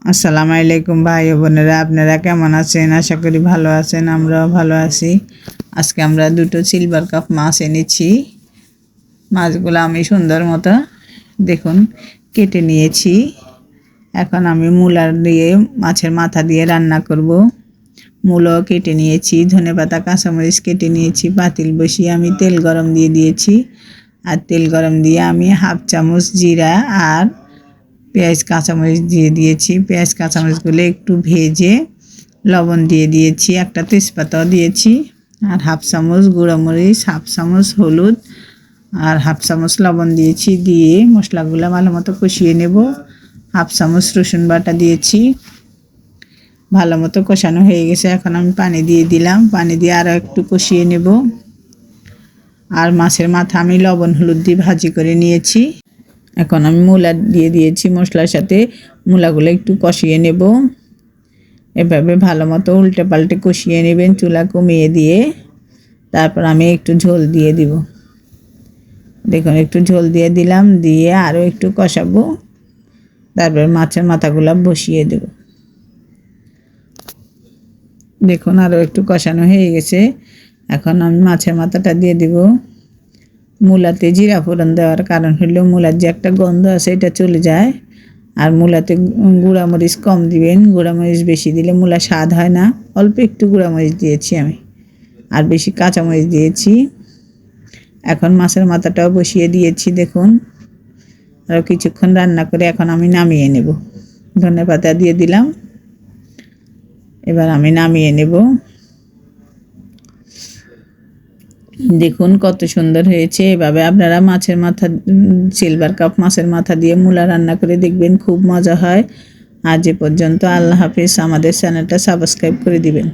আসসালামু আলাইকুম ভাই ও বোনেরা, আপনারা কেমন আছেন? আশা করি ভালো আছেন। আমরাও ভালো আছি। আজকে আমরা দুটো সিলভার কাপ মাছ এনেছি। মাছগুলো আমি সুন্দর মতো দেখুন কেটে নিয়েছি। এখন আমি মূলা দিয়ে মাছের মাথা দিয়ে রান্না করব। মূলও কেটে নিয়েছি, ধনেপাতা কাঁচামরিচ কেটে নিয়েছি। পাতিল বসিয়ে আমি তেল গরম দিয়ে দিয়েছি। আর তেল গরম দিয়ে আমি হাফ চামচ জিরা আর পেঁয়াজ কাঁচামরিচ দিয়ে দিয়েছি। পেঁয়াজ কাঁচামরিচগুলো একটু ভেজে লবণ দিয়ে দিয়েছি, একটা তেজপাতাও দিয়েছি, আর হাফ চামচ গুঁড়োমরিচ, হাফ চামচ হলুদ আর হাফ চামচ লবণ দিয়েছি। দিয়ে মশলাগুলো ভালো মতো কষিয়ে নেব। হাফ চামচ রসুন বাটা দিয়েছি। ভালো মতো কষানো হয়ে গেছে। এখন আমি পানি দিয়ে দিলাম। পানি দিয়ে আরও একটু কষিয়ে নেব। আর মাছের মাথা আমি লবণ হলুদ দিয়ে ভাজি করে নিয়েছি। এখন আমি মূলা দিয়ে দিয়েছি। মশলার সাথে মূলাগুলো একটু কষিয়ে নেব। এভাবে ভালো মতো উল্টে পাল্টে কষিয়ে নেবেন, চুলা কমিয়ে দিয়ে। তারপর আমি একটু ঝোল দিয়ে দিব। দেখুন একটু ঝোল দিয়ে দিলাম, দিয়ে আরও একটু কষাবো। তারপর মাছের মাথাগুলো বসিয়ে দেব। দেখুন আরও একটু কষানো হয়ে গেছে। এখন আমি মাছের মাথাটা দিয়ে দিব। মূলাতে জিরা ফোড়ন দেওয়ার কারণ হলো মূলার যে একটা গন্ধ আছে এটা চলে যায়। আর মূলাতে গুঁড়ামরিচ কম দিবেন, গুঁড়ামরিচ বেশি দিলে মূলা স্বাদ হয় না। অল্প একটু গুঁড়ামরিচ দিয়েছি আমি, আর বেশি কাঁচামরিচ দিয়েছি। এখন মাছের মাথাটাও বসিয়ে দিয়েছি। দেখুন আরও কিছুক্ষণ রান্না করে এখন আমি নামিয়ে নেব। ধনেপাতা দিয়ে দিলাম। এবার আমি নামিয়ে নেব। দেখুন কত সুন্দর হয়েছে। এভাবে আপনারা মাছের মাথা, সিলভার কাপ মাছের মাথা দিয়ে মূলা রান্না করে দেখবেন, খুব মজা হয়। আজ এ পর্যন্ত। আল্লাহ হাফিজ। আমাদের চ্যানেলটা সাবস্ক্রাইব করে দিবেন।